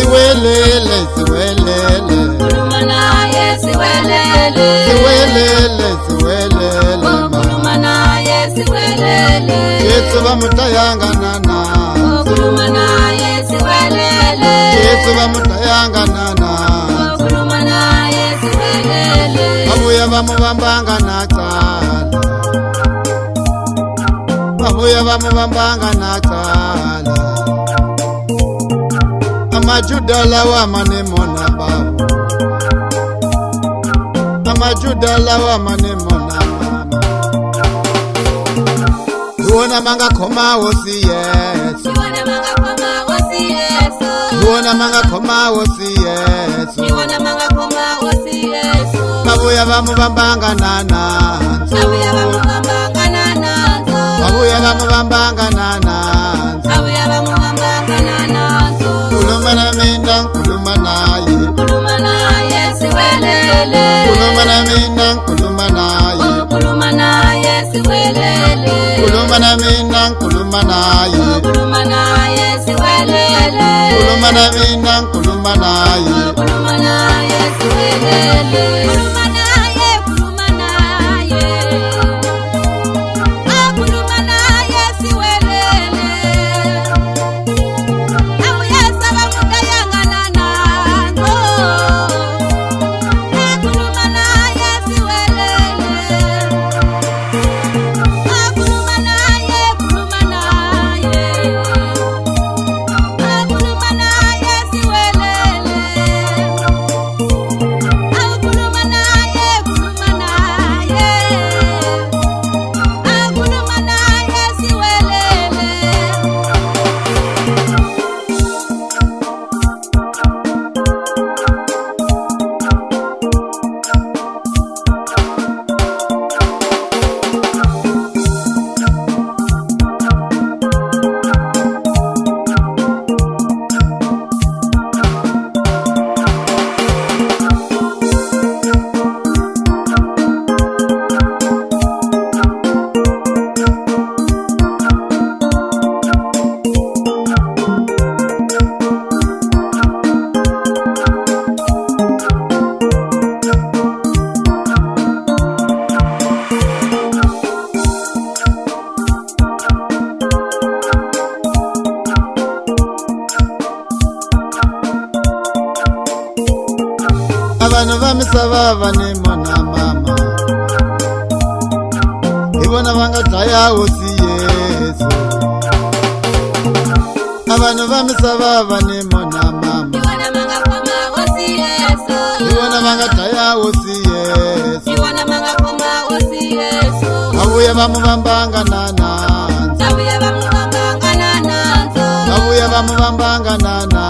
siwelele siwelele khuluma naye siwelele siwelele siwelele khuluma naye siwelele Yesu bamutayanga nana khuluma naye siwelele Yesu bamutayanga nana khuluma naye siwelele babuya bamubambanga nacala babuya bamubambanga nacala Amajuda lawa manemona babu Amajuda lawa manemona mama Duona manga koma wosi Yesu Duona manga koma wosi Yesu Duona manga koma wosi Yesu Duona manga koma wosi Yesu Babuya bamubambanga nana Babuya bamubambanga nana Babuya bamubambanga nana Babuya bamubambanga nana Kuluma na mina kuluma naye khuluma naye siwelele Kuluma na mina kuluma naye khuluma naye siwelele Kuluma na mina kuluma naye khuluma naye siwelele Kuluma na mina kuluma naye khuluma naye siwelele khuluma naye khuluma naye khuluma naye siwelele awuyesa bamutayanga nanango khuluma naye siwelele khuluma naye khuluma naye khuluma naye siwelele khuluma naye khuluma naye khuluma naye siwelele Abantu bamisaba banemona mama Ibona bangadaya wosi Yesu Abantu bamisaba banemona mama Duona manga koma wosi Yesu Ibona bangadaya wosi Yesu Duona manga koma wosi Yesu Babuya bamubambanga nana Babuya bamubambanga nananzo Babuya bamubambanga nana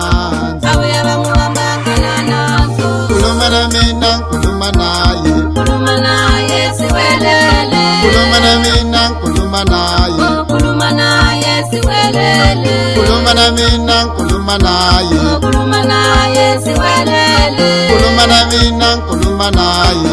Babuya bamubambanga nananzo Kuluma na mina kuluma naye khuluma naye siwelele Kuluma na mina kuluma naye khuluma naye siwelele Kuluma na mina kuluma naye khuluma naye siwelele Kuluma na mina kuluma naye